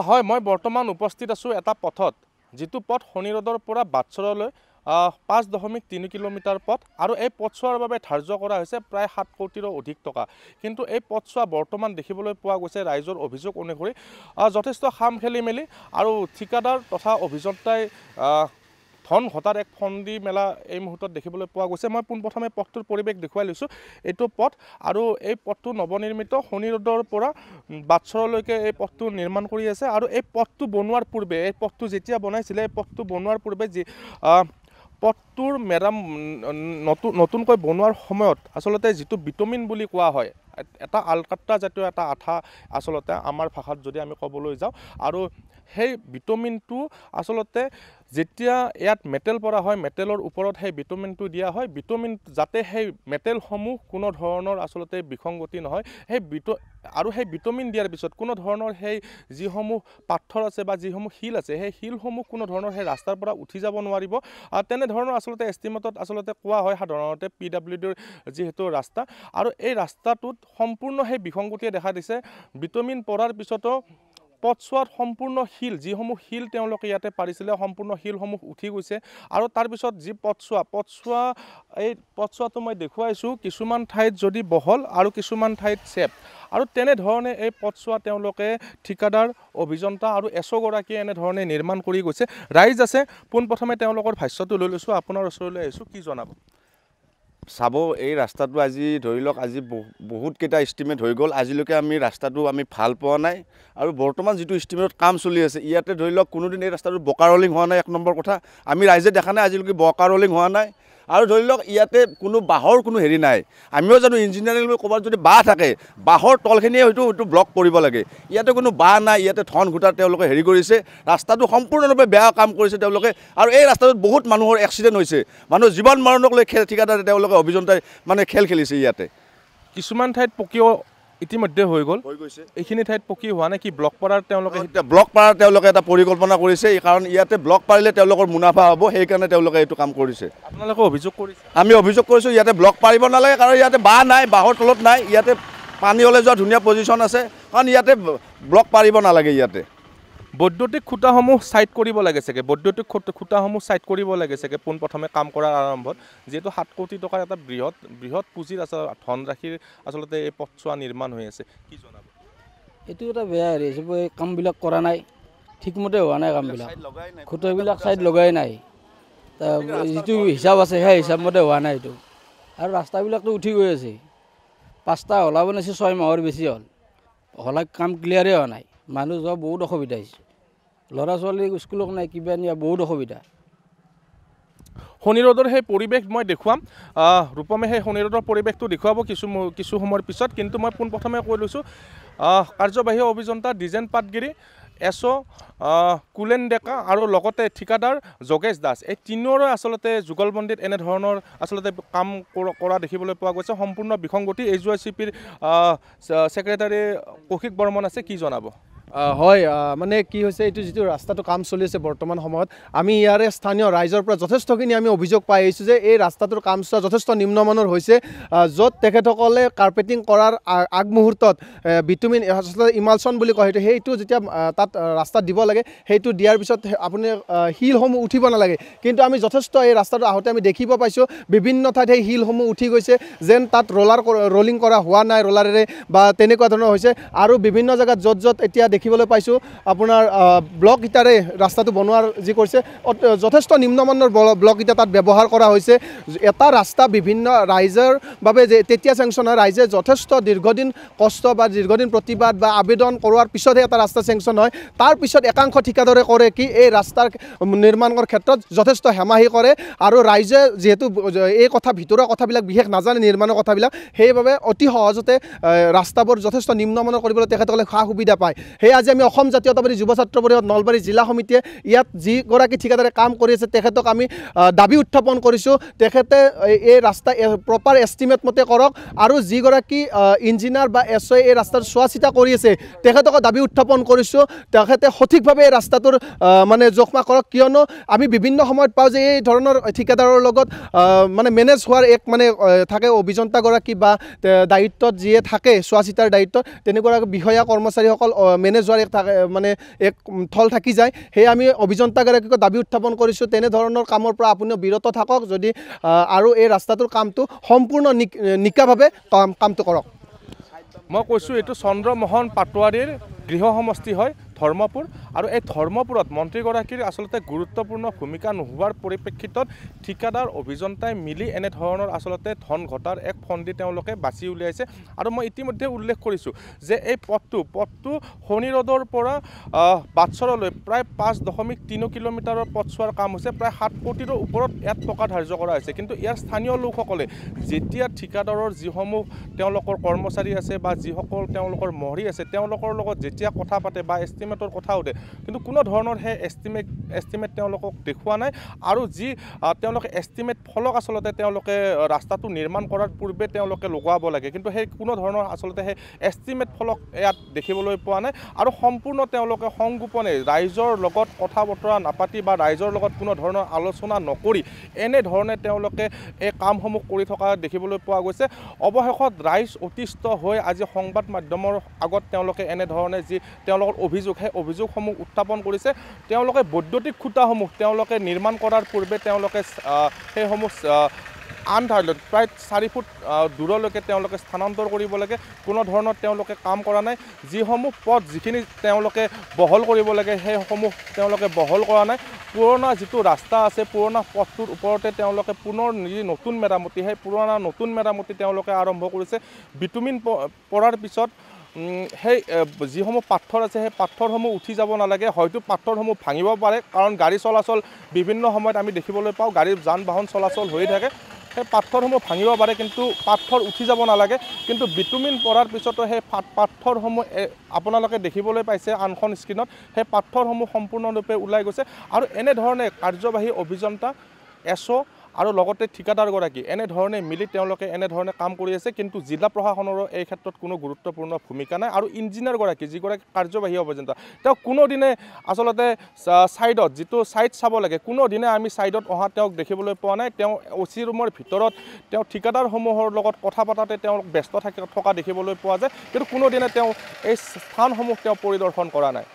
হয়, মই বৰ্তমান উপস্থিত আছোঁ এটা পথত, যিটো পথ শনি ৰোডৰ পৰা বাটচৰালৈ 5.3 কিলোমিটাৰ পথ, আৰু এই পথছোৱাৰ বাবে ধাৰ্য কৰা হৈছে প্ৰায় 7 কোটিৰো অধিক টকা। কিন্তু এই পথছোৱা বৰ্তমান দেখিবলৈ পোৱা গৈছে ৰাইজৰ অভিযোগ অনুসৰি যথেষ্ট খাম খেলি মেলি, আৰু ঠিকাদাৰ তথা অভিযন্তাই ধন ঘটাৰ এক ফন্দি মেলা এই মুহূৰ্তত দেখিবলৈ পোৱা গৈছে। মই পোনপ্ৰথমে পথটোৰ পৰিৱেশ দেখুৱাই লৈছোঁ। এইটো পথ, আৰু এই পথটো নৱনিৰ্মিত শনি ৰোডৰ পৰা বাটচৰালৈকে এই পথটো নিৰ্মাণ কৰি আছে। আৰু এই পথটো বনোৱাৰ পূৰ্বে, এই পথটো যেতিয়া বনাইছিলে, এই পথটো বনোৱাৰ পূৰ্বে যি পথটোৰ নতুনকৈ বনোৱাৰ সময়ত আচলতে যিটো বিটমিন বুলি কোৱা হয়, এটা আলকাট্ৰা জাতীয় এটা আঠা আচলতে আমাৰ ভাষাত যদি আমি ক'বলৈ যাওঁ, আৰু সেই বিটমিনটো আচলতে যেতিয়া ইয়াত মেটেল পৰা হয়, মেটেলৰ ওপৰত সেই বিটমিনটো দিয়া হয়, বিটমিন যাতে সেই মেটেলসমূহ কোনো ধৰণৰ আচলতে বিসংগতি নহয়, আৰু সেই বিটমিন দিয়াৰ পিছত কোনো ধৰণৰ সেই যিসমূহ পাথৰ আছে বা যিসমূহ শিল আছে, সেই শিলসমূহ কোনো ধৰণৰ সেই ৰাস্তাৰ পৰা উঠি যাব নোৱাৰিব। তেনেধৰণৰ আচলতে এষ্টিমেটত আচলতে কোৱা হয় সাধাৰণতে PWDৰ যিহেতু ৰাস্তা, আৰু এই ৰাস্তাটোত সম্পূৰ্ণ সেই বিসংগতিয়ে দেখা দিছে। বিটমিন পৰাৰ পিছতো পথছোৱাত সম্পূৰ্ণ শিল, যিসমূহ শিল তেওঁলোকে ইয়াতে পাৰিছিলে, সম্পূৰ্ণ শিলসমূহ উঠি গৈছে। আৰু তাৰপিছত যি এই পথছোৱাটো মই দেখুৱাইছোঁ, কিছুমান ঠাইত যদি বহল আৰু কিছুমান ঠাইত চেপ, আৰু তেনেধৰণে এই পথছোৱা তেওঁলোকে ঠিকাদাৰ, অভিযন্তা আৰু এছ'গৰাকীয়ে এনেধৰণে নিৰ্মাণ কৰি গৈছে। ৰাইজ আছে, পোনপ্ৰথমে তেওঁলোকৰ ভাষ্যটো লৈ লৈছোঁ, আপোনাৰ ওচৰলৈ আহিছোঁ, কি জনাব? চাব, এই ৰাস্তাটো আজি ধৰি লওক, আজি বহুতকেইটা এষ্টিমেট হৈ গ'ল, আজিলৈকে আমি ৰাস্তাটো ভাল পোৱা নাই। আৰু বৰ্তমান যিটো এষ্টিমেটত কাম চলি আছে, ইয়াতে ধৰি লওক কোনোদিন এই ৰাস্তাটো বোকা ৰলিং হোৱা নাই। 1 নম্বৰ কথা, আমি ৰাইজে দেখা নাই আজিলৈকে বোকা ৰলিং হোৱা নাই। আৰু ধৰি লওক ইয়াতে কোনো বাঁহৰ কোনো হেৰি নাই। আমিও জানো ইঞ্জিনিয়াৰিং ক'ৰবাত যদি বাঁহ থাকে, বাঁহৰ তলখিনিয়ে হয়তো ব্লক কৰিব লাগে। ইয়াতে কোনো বাঁহ নাই, ইয়াতে ধন ঘোটাৰ তেওঁলোকে হেৰি কৰিছে, ৰাস্তাটো সম্পূৰ্ণৰূপে বেয়া কাম কৰিছে তেওঁলোকে। আৰু এই ৰাস্তাটোত বহুত মানুহৰ এক্সিডেণ্ট হৈছে, মানুহ জীৱন মৰণক লৈ ঠিকাদাৰে তেওঁলোকে অভিযন্তাই খেল খেলিছে। ইয়াতে কিছুমান ঠাইত পকীও ইতিমধ্যে হৈ গৈছে, এইখিনি ঠাইত পকী হোৱা নাই, কি ব্লক পাৰাৰ তেওঁলোকে এটা পৰিকল্পনা কৰিছে, কাৰণ ইয়াতে ব্লক পাৰিলে তেওঁলোকৰ মুনাফা হ'ব, সেইকাৰণে তেওঁলোকে এইটো কাম কৰিছে। আপোনালোকে অভিযোগ কৰিছে? আমি অভিযোগ কৰিছোঁ, ইয়াতে ব্লক পাৰিব নালাগে, কাৰণ ইয়াতে বাঁহ নাই, বাঁহৰ তলত নাই, ইয়াতে পানী ওলাই যোৱা ধুনীয়া পজিশ্যন আছে, কাৰণ ইয়াতে ব্লক পাৰিব নালাগে। ইয়াতে বৈদ্যুতিক খুঁটাসমূহ ছাইড কৰিব লাগে চাগে, বৈদ্যুতিক খুঁটাসমূহ ছাইড কৰিব লাগে চাগে পোনপ্ৰথমে কাম কৰাৰ আৰম্ভত, যিহেতু 7 কোটি টকাৰ এটা বৃহৎ পুঁজিৰ ধনৰাশিৰ আচলতে এই পথছোৱা নিৰ্মাণ হৈ আছে, কি জনাব? এইটো এটা বেয়া হেৰি হিচাপে কামবিলাক কৰা নাই, ঠিকমতে হোৱা নাই কামবিলাক, খুঁটাবিলাক ছাইড লগাই নাই, যিটো হিচাপ আছে সেই হিচাপমতে হোৱা নাই এইটো। আৰু ৰাস্তাবিলাকতো উঠি গৈ আছে, 5টা হলা বনাইছে, 6 মাহৰ বেছি হ'ল, কাম ক্লিয়াৰে হোৱা নাই, মানুহ যোৱা বহুত অসুবিধা হৈছে, ল'ৰা ছোৱালী স্কুলত নাই, কিবা নিয়া বহুত অসুবিধা। শনি ৰোডৰ সেই পৰিৱেশ মই দেখুৱাম, ৰূপমে সেই শনি ৰোডৰ পৰিৱেশটো দেখুৱাব কিছু সময়ৰ পিছত। কিন্তু মই পোনপ্ৰথমে কৈ লৈছোঁ, কাৰ্যবাহী অভিযন্তা দ্বিজেন পাটগিৰি, এছঅ' কুলেন ডেকা আৰু লগতে ঠিকাদাৰ যোগেশ দাস, এই তিনিওৰে আচলতে যুগলবন্দীত এনেধৰণৰ আচলতে কাম কৰা দেখিবলৈ পোৱা গৈছে, সম্পূৰ্ণ বিসংগতি। AGOICPৰ ছেক্ৰেটাৰী কৌশিক বৰ্মন আছে, কি জনাব? হয়, মানে কি হৈছে, এইটো যিটো ৰাস্তাটো কাম চলি আছে বৰ্তমান সময়ত, আমি ইয়াৰে স্থানীয় ৰাইজৰ পৰা যথেষ্টখিনি আমি অভিযোগ পাই আহিছোঁ যে এই ৰাস্তাটোৰ কামছোৱা যথেষ্ট নিম্নমানৰ হৈছে, য'ত তেখেতসকলে কাৰ্পেটিং কৰাৰ আগমুহূৰ্তত বিটুমিন আচলতে ইমালচন বুলি কয়, সেইটো যেতিয়া তাত ৰাস্তাত দিব লাগে, সেইটো দিয়াৰ পিছত আপুনি শিলসমূহ উঠিব নালাগে, কিন্তু আমি যথেষ্ট এই ৰাস্তাটো আহোঁতে আমি দেখিব পাইছোঁ বিভিন্ন ঠাইত সেই শিলসমূহ উঠি গৈছে, যেন তাত ৰলিং কৰা হোৱা নাই ৰলাৰেৰে বা তেনেকুৱা ধৰণৰ হৈছে। আৰু বিভিন্ন জেগাত য'ত এতিয়া দেখিবলৈ পাইছোঁ আপোনাৰ ব্লক ইটাৰে ৰাস্তাটো বনোৱাৰ যি কৰিছে, যথেষ্ট নিম্নমানৰ ব্লক ইটা তাত ব্যৱহাৰ কৰা হৈছে। এটা ৰাস্তা বিভিন্ন ৰাইজৰ বাবে যে তেতিয়া চেংচন হয়, ৰাইজে যথেষ্ট দীৰ্ঘদিন কষ্ট বা দীৰ্ঘদিন প্ৰতিবাদ বা আবেদন কৰোৱাৰ পিছতহে এটা ৰাস্তা চেংচন হয়। তাৰপিছত একাংশ ঠিকাদাৰে কৰে কি, এই ৰাস্তাৰ নিৰ্মাণৰ ক্ষেত্ৰত যথেষ্ট হেমাহি কৰে, আৰু ৰাইজে যিহেতু এই ভিতৰুৱা কথাবিলাক বিশেষ নাজানে, নিৰ্মাণৰ কথাবিলাক, সেইবাবে অতি সহজতে ৰাস্তাবোৰ যথেষ্ট নিম্নমানৰ কৰিবলৈ তেখেতসকলে সা সুবিধা পায়। সেই আজি আমি অসম জাতীয়তাবাদী যুৱ ছাত্ৰ পৰিষদ নলবাৰী জিলা সমিতিয়ে ইয়াত যিগৰাকী ঠিকাদাৰে কাম কৰি আছে তেখেতক আমি দাবী উত্থাপন কৰিছোঁ, তেখেতে এই ৰাস্তা প্ৰপাৰ এষ্টিমেট মতে কৰক, আৰু যিগৰাকী ইঞ্জিনিয়াৰ বা এছঅ'ই এই ৰাস্তাৰ চোৱা চিতা কৰি আছে তেখেতক দাবী উত্থাপন কৰিছোঁ, তেখেতে সঠিকভাৱে এই ৰাস্তাটোৰ মানে জোখমা কৰক, কিয়নো আমি বিভিন্ন সময়ত পাওঁ যে এই ধৰণৰ ঠিকাদাৰৰ লগত মানে মেনেজ হোৱাৰ এক মানে থাকে অভিযন্তাগৰাকী বা দায়িত্বত যিয়ে থাকে চোৱা চিতাৰ দায়িত্ব, তেনেকুৱা বিষয়া কৰ্মচাৰীসকল মেনেজ ড্ৰেইনেজ যোৱাৰ মানে এক থল থাকি যায়। সেয়ে আমি অভিযন্তাগৰাকীক দাবী উত্থাপন কৰিছোঁ তেনেধৰণৰ কামৰ পৰা আপুনিও বিৰত থাকক যদি আৰু এই ৰাস্তাটোৰ কামটো সম্পূৰ্ণ নিকাভাৱে কামটো কৰক। মই কৈছোঁ এইটো চন্দ্ৰমোহন পাটোৱাৰীৰ গৃহ সমষ্টি হয় ধৰ্মপুৰ, আৰু এই ধৰ্মপুৰত মন্ত্ৰীগৰাকীৰ আচলতে গুৰুত্বপূৰ্ণ ভূমিকা নোহোৱাৰ পৰিপ্ৰেক্ষিতত ঠিকাদাৰ অভিযন্তাই মিলি এনেধৰণৰ আচলতে ধন ঘটাৰ এক ফন্দি তেওঁলোকে বাছি উলিয়াইছে। আৰু মই ইতিমধ্যে উল্লেখ কৰিছোঁ যে এই পথটো শনি ৰোডৰ পৰা বাটচৰলৈ প্ৰায় 5.3 কিলোমিটাৰৰ পথছোৱাৰ কাম হৈছে। প্ৰায় 7 কোটিৰ ওপৰত ইয়াত টকা ধাৰ্য কৰা হৈছে। কিন্তু ইয়াৰ স্থানীয় লোকসকলে যেতিয়া ঠিকাদাৰৰ যিসমূহ তেওঁলোকৰ কৰ্মচাৰী আছে বা যিসকল তেওঁলোকৰ মহৰী আছে তেওঁলোকৰ লগত যেতিয়া কথা পাতে বা এষ্টিমেটৰ কথা সোধে, কিন্তু কোনো ধৰণৰ সেই এষ্টিমেট তেওঁলোকক দেখুওৱা নাই। আৰু যি তেওঁলোকে এষ্টিমেট ফলক আচলতে তেওঁলোকে ৰাস্তাটো নিৰ্মাণ কৰাৰ পূৰ্বে তেওঁলোকে লগাব লাগে, কিন্তু সেই কোনো ধৰণৰ আচলতে সেই এষ্টিমেট ফলক ইয়াত দেখিবলৈ পোৱা নাই। আৰু সম্পূৰ্ণ তেওঁলোকে সংগোপনে ৰাইজৰ লগত কথা বতৰা নাপাতি বা ৰাইজৰ লগত কোনো ধৰণৰ আলোচনা নকৰি এনেধৰণে তেওঁলোকে এই কামসমূহ কৰি থকা দেখিবলৈ পোৱা গৈছে। অৱশেষত ৰাইজ অতিষ্ঠ হৈ আজি সংবাদ মাধ্যমৰ আগত তেওঁলোকে এনেধৰণে যি তেওঁলোকৰ অভিযোগ সেই অভিযোগসমূহ উত্থাপন কৰিছে। তেওঁলোকে বৈদ্যুতিক খুঁটাসমূহ তেওঁলোকে নিৰ্মাণ কৰাৰ পূৰ্বে তেওঁলোকে সেইসমূহ আন ঠাইলৈ প্ৰায় 4 ফুট দূৰলৈকে তেওঁলোকে স্থানান্তৰ কৰিব লাগে। কোনো ধৰণৰ তেওঁলোকে কাম কৰা নাই। যিসমূহ পথ যিখিনি তেওঁলোকে বহল কৰিব লাগে সেইসমূহ তেওঁলোকে বহল কৰা নাই। পুৰণা যিটো ৰাস্তা আছে পুৰণা পথটোৰ ওপৰতে তেওঁলোকে পুনৰ নতুন মেৰামতি সেই পুৰণা নতুন মেৰামতি তেওঁলোকে আৰম্ভ কৰিছে। বিটুমিন পৰাৰ পিছত সেই যিসমূহ পাথৰ আছে সেই পাথৰসমূহ উঠি যাব নালাগে, হয়তো পাথৰসমূহ ভাঙিব পাৰে, কাৰণ গাড়ী চলাচল বিভিন্ন সময়ত আমি দেখিবলৈ পাওঁ গাড়ীৰ যান বাহন চলাচল হৈ থাকে। সেই পাথৰসমূহ ভাঙিব পাৰে কিন্তু পাথৰ উঠি যাব নালাগে। কিন্তু বিটুমিন পৰাৰ পিছতো সেই পাথৰসমূহ আপোনালোকে দেখিবলৈ পাইছে আনখন স্ক্ৰীণত, সেই পাথৰসমূহ সম্পূৰ্ণৰূপে ওলাই গৈছে। আৰু এনেধৰণে কাৰ্যবাহী অভিযন্তা এছঅ' আৰু লগতে ঠিকাদাৰগৰাকী এনেধৰণে মিলি তেওঁলোকে এনেধৰণে কাম কৰি আছে। কিন্তু জিলা প্ৰশাসনৰো এই ক্ষেত্ৰত কোনো গুৰুত্বপূৰ্ণ ভূমিকা নাই। আৰু ইঞ্জিনিয়াৰগৰাকী যিগৰাকী কাৰ্যবাহী অভিযন্তা তেওঁ কোনোদিনে আচলতে ছাইডত যিটো ছাইড চাব লাগে কোনোদিনে আমি ছাইডত অহা তেওঁক দেখিবলৈ পোৱা নাই। তেওঁ অচি ৰুমৰ ভিতৰত তেওঁ ঠিকাদাৰসমূহৰ লগত কথা পতাতে তেওঁলোক ব্যস্ত থকা দেখিবলৈ পোৱা যায়, কিন্তু কোনোদিনে তেওঁ এই স্থানসমূহ তেওঁ পৰিদৰ্শন কৰা নাই।